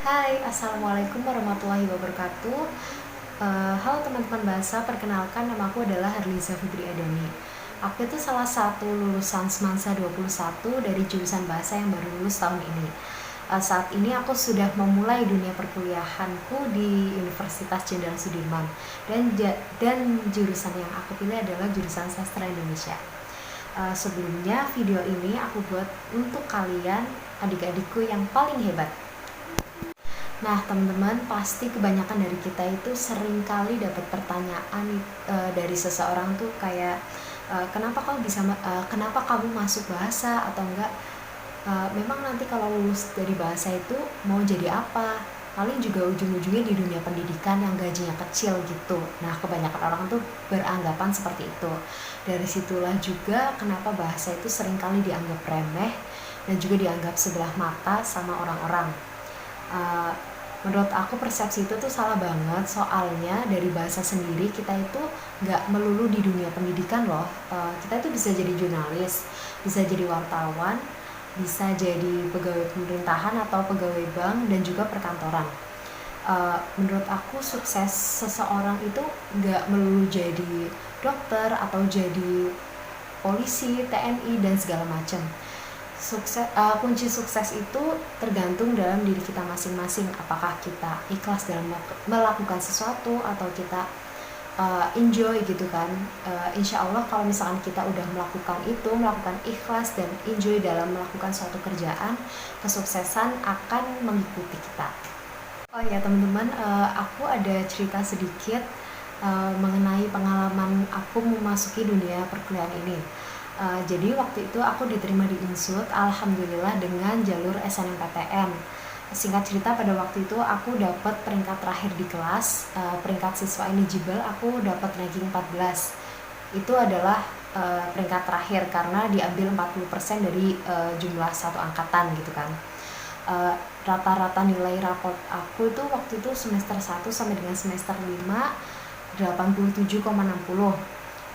Hai, Assalamualaikum warahmatullahi wabarakatuh. Halo teman-teman bahasa, perkenalkan nama aku adalah Harliza Fitri Adani. Aku itu salah satu lulusan Semansa 21 dari jurusan bahasa yang baru lulus tahun ini. Saat ini aku sudah memulai dunia perkuliahanku di Universitas Jenderal Sudirman dan jurusan yang aku pilih adalah jurusan Sastra Indonesia. Sebelumnya video ini aku buat untuk kalian adik-adikku yang paling hebat. Nah, teman-teman, pasti kebanyakan dari kita itu sering kali dapat pertanyaan dari seseorang tuh kayak kenapa kamu masuk bahasa atau enggak, memang nanti kalau lulus dari bahasa itu mau jadi apa? Paling juga ujung-ujungnya di dunia pendidikan yang gajinya kecil gitu. Nah, kebanyakan orang tuh beranggapan seperti itu. Dari situlah juga kenapa bahasa itu sering kali dianggap remeh dan juga dianggap sebelah mata sama orang-orang. Uh, Menurut aku persepsi itu tuh salah banget, soalnya dari bahasa sendiri kita itu nggak melulu di dunia pendidikan loh. Kita itu bisa jadi jurnalis, bisa jadi wartawan, bisa jadi pegawai pemerintahan atau pegawai bank dan juga perkantoran. Menurut aku sukses seseorang itu nggak melulu jadi dokter atau jadi polisi, TNI dan segala macam. Kunci sukses itu tergantung dalam diri kita masing-masing, apakah kita ikhlas dalam melakukan sesuatu atau kita enjoy gitu kan. Insya Allah kalau misalkan kita udah melakukan ikhlas dan enjoy dalam melakukan suatu kerjaan, kesuksesan akan mengikuti kita. Oh ya teman-teman, aku ada cerita sedikit mengenai pengalaman aku memasuki dunia perkuliahan ini. Jadi waktu itu aku diterima di Insud, alhamdulillah dengan jalur SNMPTN. Singkat cerita, pada waktu itu aku dapat peringkat terakhir di kelas, peringkat siswa eligible aku dapat ranking 14. Itu adalah peringkat terakhir karena diambil 40% dari jumlah satu angkatan gitu kan. Rata-rata nilai raport aku itu waktu itu semester 1 sampai dengan semester 5 87,60.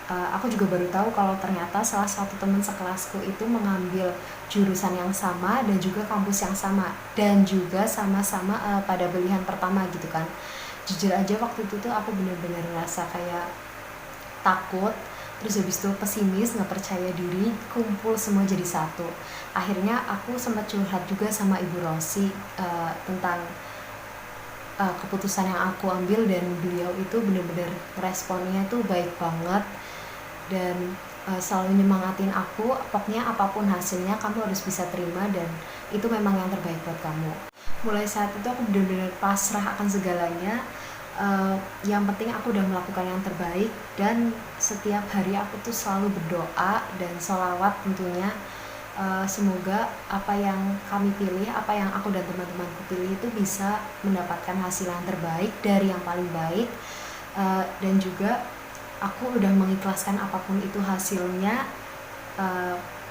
Aku juga baru tahu kalau ternyata salah satu teman sekelasku itu mengambil jurusan yang sama dan juga kampus yang sama dan juga sama-sama pada pilihan pertama gitu kan. Jujur aja waktu itu tuh aku benar-benar ngerasa kayak takut, terus habis itu pesimis, nggak percaya diri, kumpul semua jadi satu. Akhirnya aku sempat curhat juga sama Ibu Rosi tentang keputusan yang aku ambil, dan beliau itu benar-benar responnya tuh baik banget dan selalu nyemangatin aku, pokoknya apapun hasilnya kamu harus bisa terima dan itu memang yang terbaik buat kamu. Mulai saat itu aku benar-benar pasrah akan segalanya. Yang penting aku udah melakukan yang terbaik, dan setiap hari aku tuh selalu berdoa dan sholawat tentunya. Semoga apa yang kami pilih, apa yang aku dan teman-temanku pilih itu bisa mendapatkan hasil yang terbaik dari yang paling baik. Dan juga aku udah mengikhlaskan apapun itu hasilnya.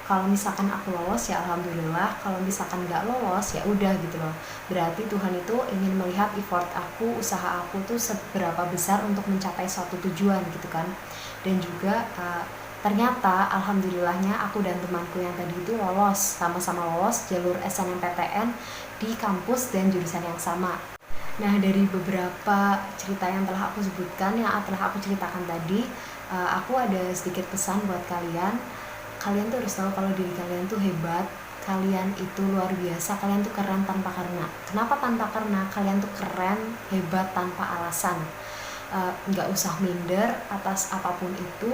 Kalau misalkan aku lolos ya alhamdulillah, kalau misalkan nggak lolos ya udah gitu loh. Berarti Tuhan itu ingin melihat effort aku, usaha aku tuh seberapa besar untuk mencapai suatu tujuan gitu kan. Dan juga ternyata alhamdulillahnya aku dan temanku yang tadi itu sama-sama lolos jalur SNMPTN di kampus dan jurusan yang sama. Nah, dari beberapa cerita yang telah aku sebutkan, yang telah aku ceritakan tadi, aku ada sedikit pesan buat kalian. Kalian tuh harus tahu kalau diri kalian tuh hebat, kalian itu luar biasa, kalian tuh keren tanpa karena. Kenapa tanpa karena? Kalian tuh keren, hebat tanpa alasan. Nggak usah minder atas apapun itu,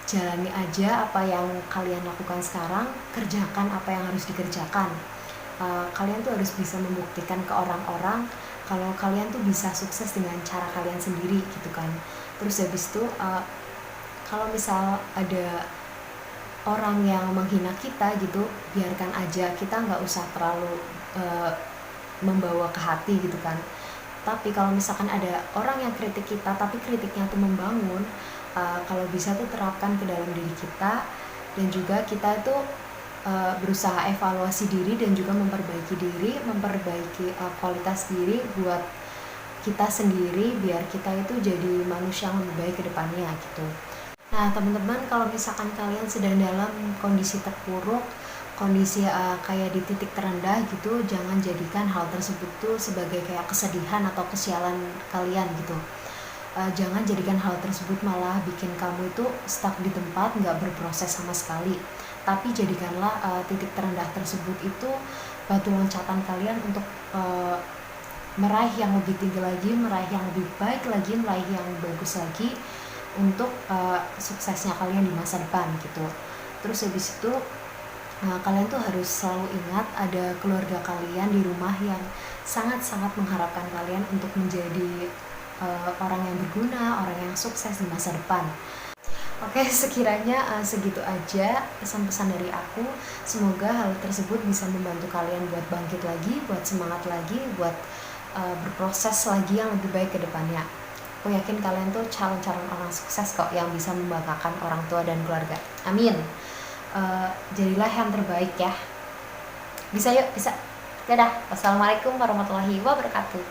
jalani aja apa yang kalian lakukan sekarang, kerjakan apa yang harus dikerjakan. Kalian tuh harus bisa membuktikan ke orang-orang kalau kalian tuh bisa sukses dengan cara kalian sendiri gitu kan. Terus habis itu kalau misal ada orang yang menghina kita gitu, biarkan aja, kita nggak usah terlalu membawa ke hati gitu kan. Tapi kalau misalkan ada orang yang kritik kita tapi kritiknya tuh membangun, kalau bisa tuh terapkan ke dalam diri kita, dan juga kita itu berusaha evaluasi diri dan juga memperbaiki kualitas diri buat kita sendiri, biar kita itu jadi manusia yang lebih baik ke depannya gitu. Nah teman-teman, kalau misalkan kalian sedang dalam kondisi terpuruk, kondisi kayak di titik terendah gitu, jangan jadikan hal tersebut tuh sebagai kayak kesedihan atau kesialan kalian gitu. Jangan jadikan hal tersebut malah bikin kamu itu stuck di tempat, nggak berproses sama sekali. Tapi jadikanlah titik terendah tersebut itu batu loncatan kalian untuk meraih yang lebih tinggi lagi, meraih yang lebih baik lagi, meraih yang bagus lagi untuk suksesnya kalian di masa depan gitu. Terus habis itu kalian tuh harus selalu ingat ada keluarga kalian di rumah yang sangat-sangat mengharapkan kalian untuk menjadi orang yang berguna, orang yang sukses di masa depan. Oke, sekiranya segitu aja pesan-pesan dari aku. Semoga hal tersebut bisa membantu kalian buat bangkit lagi, buat semangat lagi, buat berproses lagi yang lebih baik ke depannya. Aku yakin kalian tuh calon-calon orang sukses kok yang bisa membanggakan orang tua dan keluarga. Amin. Jadilah yang terbaik ya. Bisa yuk, bisa. Dadah. Wassalamualaikum warahmatullahi wabarakatuh.